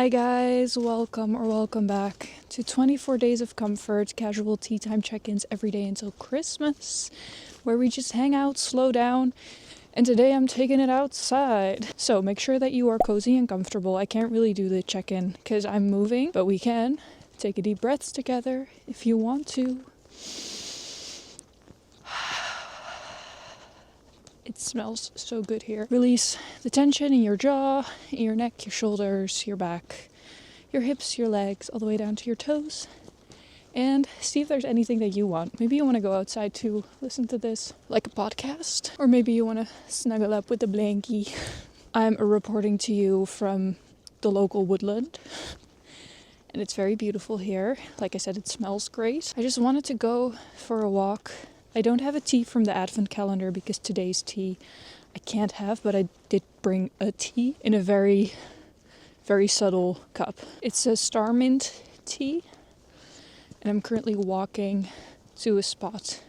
Hi guys, welcome back to 24 Days of Comfort, casual tea time check-ins every day until Christmas, where we just hang out, slow down, and today I'm taking it outside. So make sure that you are cozy and comfortable. I can't really do the check-in because I'm moving, but we can take a deep breath together if you want to. It smells so good here. Release the tension in your jaw, in your neck, your shoulders, your back, your hips, your legs, all the way down to your toes. And see if there's anything that you want. Maybe you want to go outside to listen to this like a podcast. Or maybe you want to snuggle up with a blankie. I'm reporting to you from the local woodland. And it's very beautiful here. Like I said, it smells great. I just wanted to go for a walk. I don't have a tea from the advent calendar because today's tea I can't have, but I did bring a tea in a very, very subtle cup. It's a star mint tea, and I'm currently walking to a spot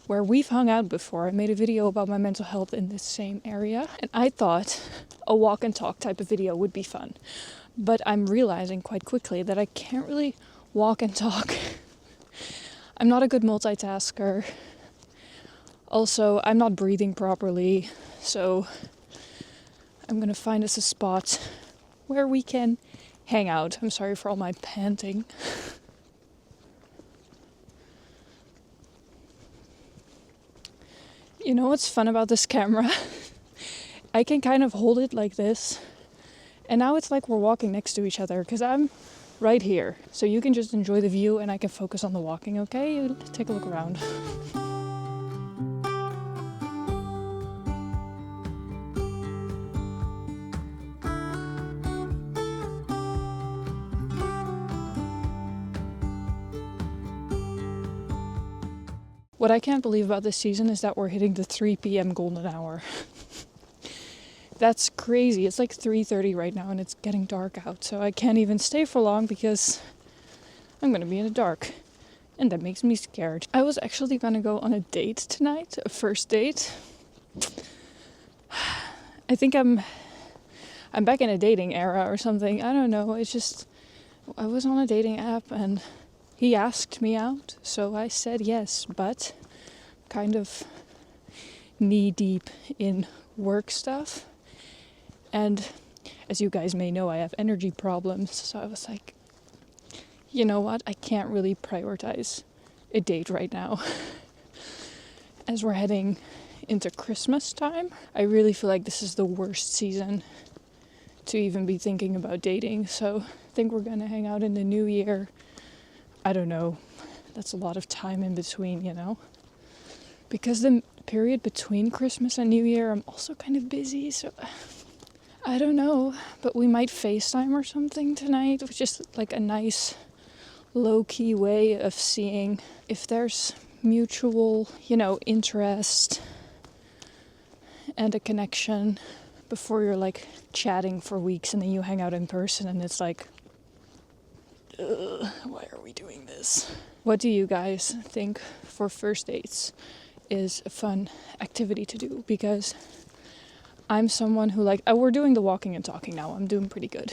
where we've hung out before. I made a video about my mental health in this same area, and I thought a walk and talk type of video would be fun. But I'm realizing quite quickly that I can't really walk and talk. I'm not a good multitasker. Also, I'm not breathing properly, so I'm gonna find us a spot where we can hang out. I'm sorry for all my panting. You know what's fun about this camera? I can kind of hold it like this, and now it's like we're walking next to each other because I'm right here. So you can just enjoy the view and I can focus on the walking, okay? You take a look around. What I can't believe about this season is that we're hitting the 3 p.m. golden hour. That's crazy. It's like 3:30 right now and it's getting dark out. So I can't even stay for long because I'm going to be in the dark. And that makes me scared. I was actually going to go on a date tonight, a first date. I think I'm back in a dating era or something. I don't know. It's just, I was on a dating app and he asked me out, so I said yes, but kind of knee deep in work stuff. And as you guys may know, I have energy problems, so I was like, you know what? I can't really prioritize a date right now. As we're heading into Christmas time, I really feel like this is the worst season to even be thinking about dating. So I think we're gonna hang out in the new year. I don't know. That's a lot of time in between, you know? Because the period between Christmas and New Year, I'm also kind of busy, so I don't know. But we might FaceTime or something tonight, which is like a nice low-key way of seeing if there's mutual, interest and a connection before you're like chatting for weeks and then you hang out in person and it's like, why are we doing this? What do you guys think for first dates is a fun activity to do? Because I'm someone who we're doing the walking and talking now. I'm doing pretty good.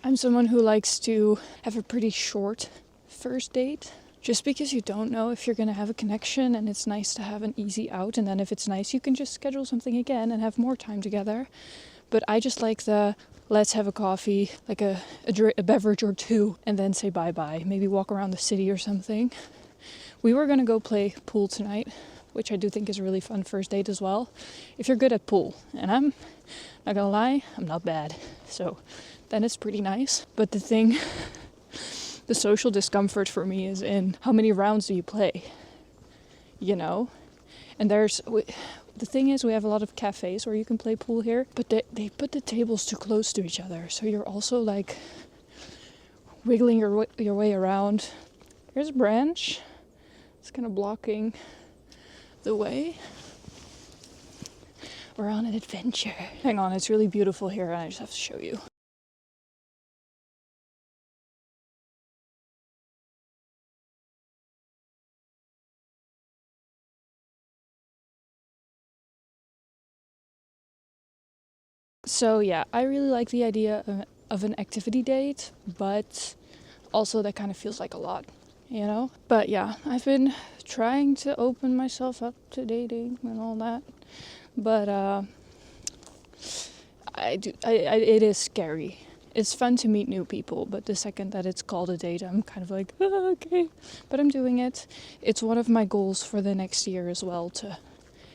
I'm someone who likes to have a pretty short first date. Just because you don't know if you're going to have a connection, and it's nice to have an easy out, and then if it's nice, you can just schedule something again and have more time together. But I just like the let's have a coffee, like a beverage or two, and then say bye-bye. Maybe walk around the city or something. We were going to go play pool tonight, which I do think is a really fun first date as well. If you're good at pool, and I'm not going to lie, I'm not bad. So then it's pretty nice. But the social discomfort for me is in how many rounds do you play, And the thing is, we have a lot of cafes where you can play pool here, but they put the tables too close to each other, so you're also like wiggling your way around. Here's a branch. It's kind of blocking the way. We're on an adventure. Hang on, it's really beautiful here, and I just have to show you. So yeah, I really like the idea of an activity date, but also that kind of feels like a lot, you know? But yeah, I've been trying to open myself up to dating and all that, but it is scary. It's fun to meet new people, but the second that it's called a date, I'm kind of like, oh, okay, but I'm doing it. It's one of my goals for the next year as well, to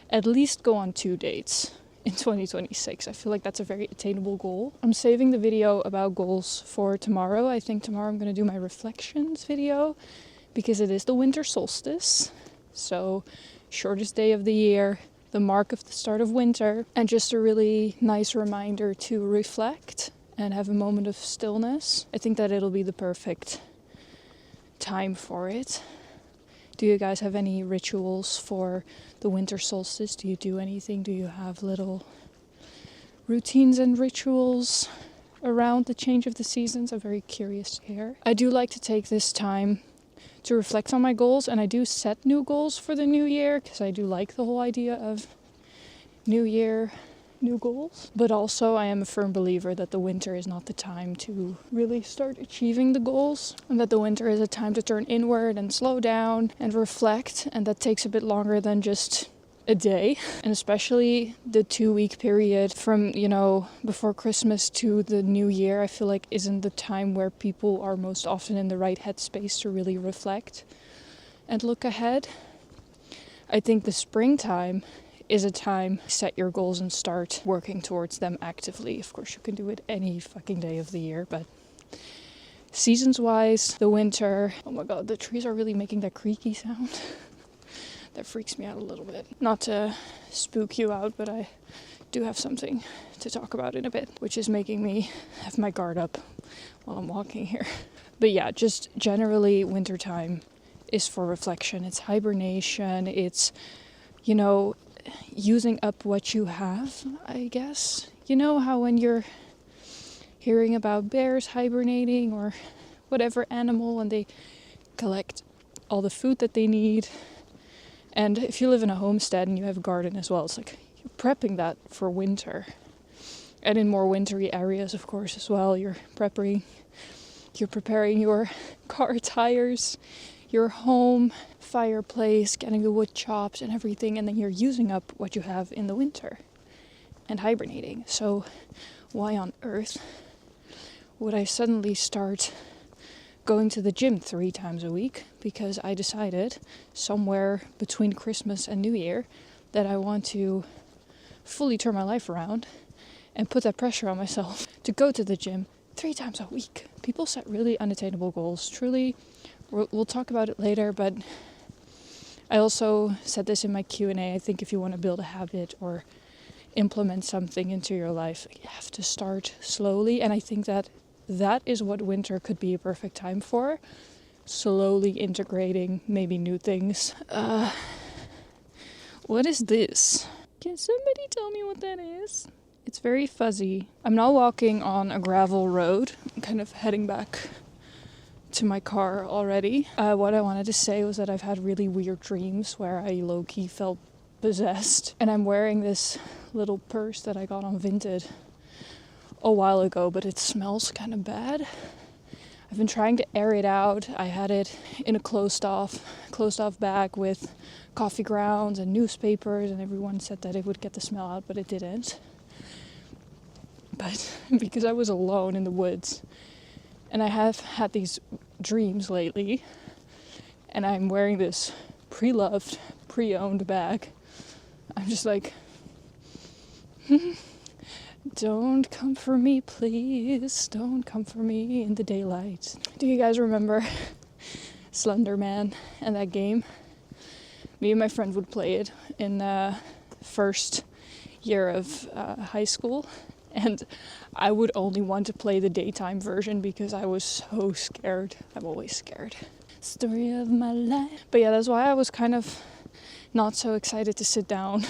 at least go on 2 dates in 2026. I feel like that's a very attainable goal. I'm saving the video about goals for tomorrow. I think tomorrow I'm going to do my reflections video because it is the winter solstice. So, shortest day of the year, the mark of the start of winter, and just a really nice reminder to reflect and have a moment of stillness. I think that it'll be the perfect time for it. Do you guys have any rituals for the winter solstice? Do you do anything? Do you have little routines and rituals around the change of the seasons? I'm very curious to hear. I do like to take this time to reflect on my goals, and I do set new goals for the new year because I do like the whole idea of new year, new goals. But also I am a firm believer that the winter is not the time to really start achieving the goals, and that the winter is a time to turn inward and slow down and reflect, and that takes a bit longer than just a day. And especially the 2-week period from, before Christmas to the new year, I feel like isn't the time where people are most often in the right headspace to really reflect and look ahead. I think the springtime is a time to set your goals and start working towards them actively. Of course, you can do it any fucking day of the year, but seasons-wise, the winter... Oh my god, the trees are really making that creaky sound. That freaks me out a little bit. Not to spook you out, but I do have something to talk about in a bit, which is making me have my guard up while I'm walking here. But yeah, just generally, wintertime is for reflection. It's hibernation. It's, using up what you have, I guess. You know how when you're hearing about bears hibernating or whatever animal, and they collect all the food that they need. And if you live in a homestead and you have a garden as well, it's like you're prepping that for winter. And in more wintry areas, of course, as well, you're preparing your car tires, your home, fireplace, getting the wood chopped and everything, and then you're using up what you have in the winter and hibernating. So why on earth would I suddenly start going to the gym 3 times a week? Because I decided somewhere between Christmas and New Year that I want to fully turn my life around and put that pressure on myself to go to the gym 3 times a week. People set really unattainable goals. Truly, we'll talk about it later, but I also said this in my Q&A. I think if you want to build a habit or implement something into your life, you have to start slowly. And I think that is what winter could be a perfect time for. Slowly integrating maybe new things. What is this? Can somebody tell me what that is? It's very fuzzy. I'm now walking on a gravel road. I'm kind of heading back to my car already. What I wanted to say was that I've had really weird dreams where I low-key felt possessed. And I'm wearing this little purse that I got on Vinted a while ago, but it smells kind of bad. I've been trying to air it out. I had it in a closed off bag with coffee grounds and newspapers, and everyone said that it would get the smell out, but it didn't. But because I was alone in the woods, and I have had these dreams lately, and I'm wearing this pre-loved, pre-owned bag, I'm just like, don't come for me, please. Don't come for me in the daylight. Do you guys remember Slender Man and that game? Me and my friend would play it in the first year of high school. And I would only want to play the daytime version because I was so scared. I'm always scared. Story of my life. But yeah, that's why I was kind of not so excited to sit down.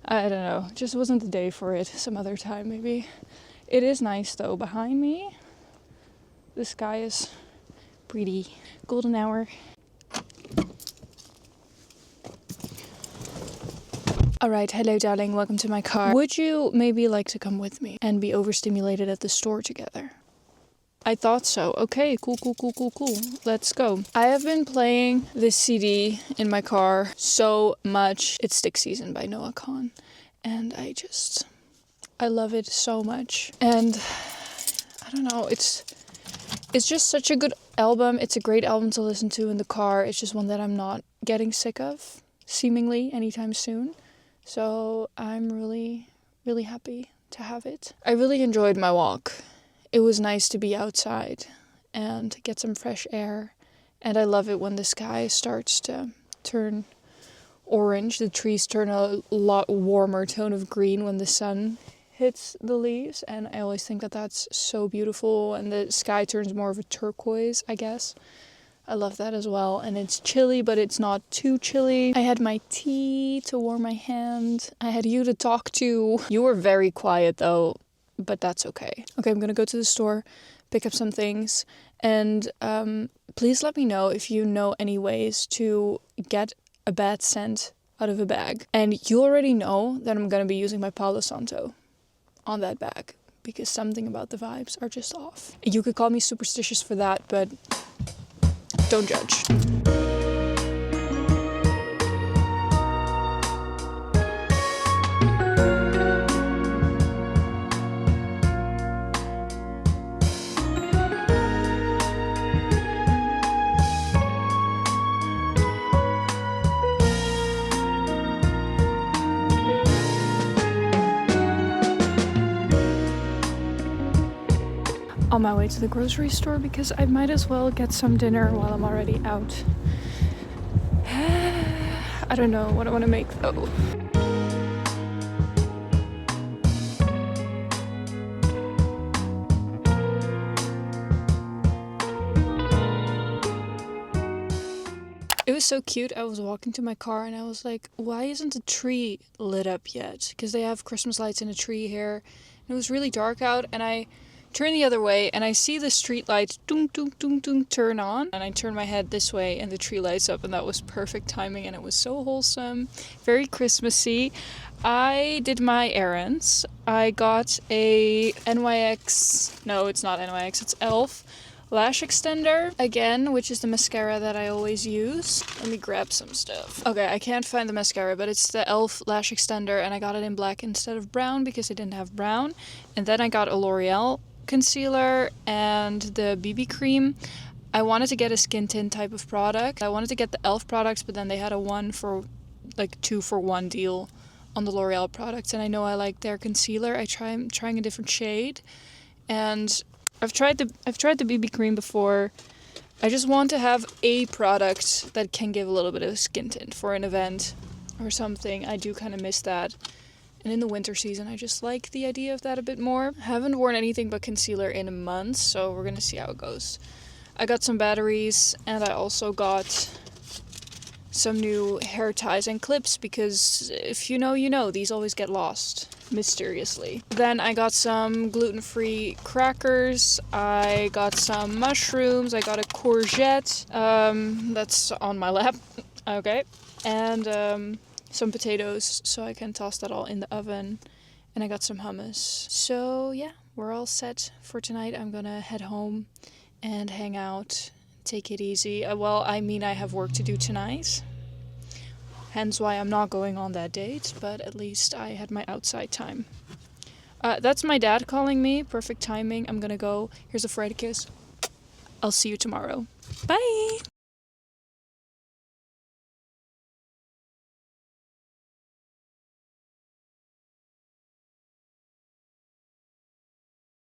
I don't know. Just wasn't the day for it. Some other time maybe. It is nice though. Behind me, the sky is pretty. Golden hour. Alright, hello darling, welcome to my car. Would you maybe like to come with me and be overstimulated at the store together? I thought so. Okay, cool. Let's go. I have been playing this CD in my car so much. It's Stick Season by Noah Kahan. And I love it so much. And I don't know, it's just such a good album. It's a great album to listen to in the car. It's just one that I'm not getting sick of, seemingly, anytime soon. So I'm really, really happy to have it. I really enjoyed my walk. It was nice to be outside and get some fresh air. And I love it when the sky starts to turn orange. The trees turn a lot warmer tone of green when the sun hits the leaves. And I always think that that's so beautiful. And the sky turns more of a turquoise, I guess. I love that as well. And it's chilly, but it's not too chilly. I had my tea to warm my hand. I had you to talk to. You were very quiet though. But that's okay. Okay, I'm gonna go to the store, pick up some things, and please let me know if you know any ways to get a bad scent out of a bag. And you already know that I'm gonna be using my Palo Santo on that bag because something about the vibes are just off. You could call me superstitious for that, but don't judge. On my way to the grocery store because I might as well get some dinner while I'm already out. I don't know what I want to make though. It was so cute. I was walking to my car and I was like, why isn't the tree lit up yet? Because they have Christmas lights in a tree here. And it was really dark out and I turn the other way and I see the street lights turn on, and I turn my head this way and the tree lights up, and that was perfect timing and it was so wholesome, very Christmassy. I did my errands. I got a no, it's not NYX, it's ELF lash extender again, which is the mascara that I always use. Let me grab some stuff. Okay, I can't find the mascara, but it's the ELF lash extender and I got it in black instead of brown because I didn't have brown. And then I got a L'Oreal concealer and the BB cream. I wanted to get a skin tint type of product. I wanted to get the ELF products, but then they had a 2-for-1 deal on the L'Oreal products, and I know I like their concealer. I'm trying a different shade, and I've tried the BB cream before. I just want to have a product that can give a little bit of skin tint for an event or something. I do kind of miss that. And in the winter season, I just like the idea of that a bit more. I haven't worn anything but concealer in a month, so we're gonna see how it goes. I got some batteries, and I also got some new hair ties and clips, because if you know, you know, these always get lost mysteriously. Then I got some gluten-free crackers, I got some mushrooms, I got a courgette, that's on my lap, okay, and some potatoes so I can toss that all in the oven, and I got some hummus. So yeah, we're all set for tonight. I'm gonna head home and hang out, take it easy. I have work to do tonight, hence why I'm not going on that date, but at least I had my outside time. That's my dad calling me. Perfect timing. I'm gonna go. Here's a Friday kiss. I'll see you tomorrow. Bye!